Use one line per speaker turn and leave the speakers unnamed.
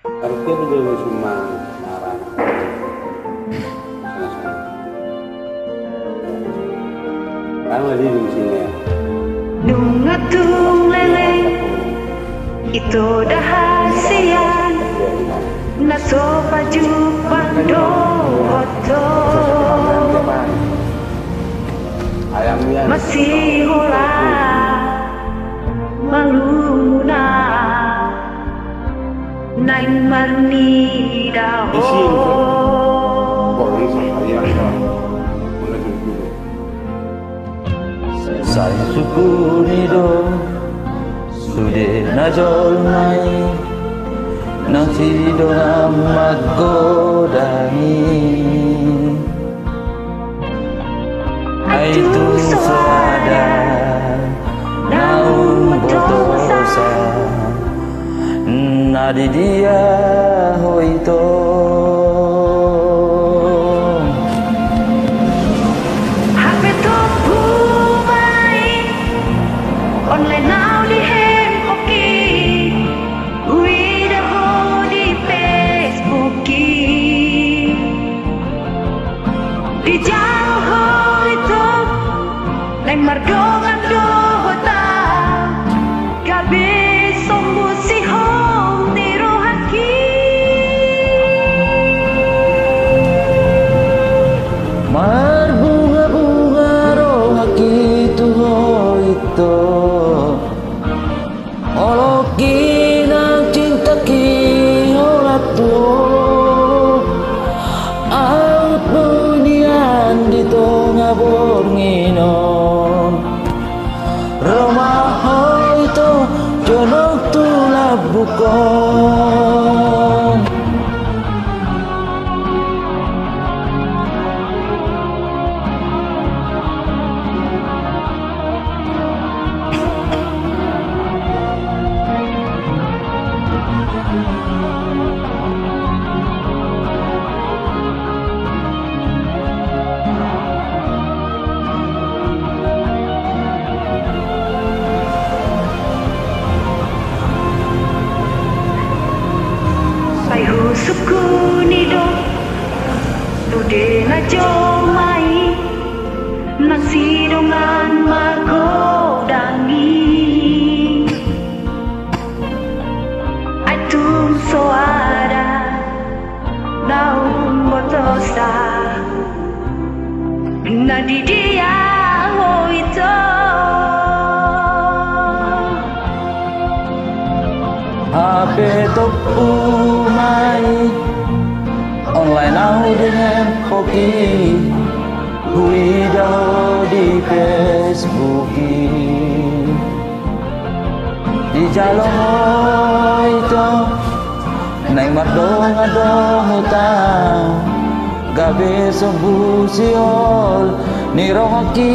Harusnya juga cuma marah. Kan lagi di sini ya.
Nungatung leleng itu dahasian naso baju pando hoto
Ayamnya
masih hola maluna naing marni daho
Saya syukuri do sudah najol nai nasi do amat godani itu suada naung botosa nadi dia hoito
online now di handphone udah ho di Facebook di jauh itu lain mardongan dohota gabe sombu si hong di rohaki
marbunga-bunga rohaki tu hoito Oloki ng cinta kiholat to Out bunyian dito nga bornginon Romaho ito Jonog tulab bukong
suku nido tude na jomai nasi dongan magodangi atum soada naum botosa nadi dia hoito
Ape tok umay online now dengan poki hui daw di Facebook di jalong itu naing mardong adong utang gabi sombu siol ni rohaki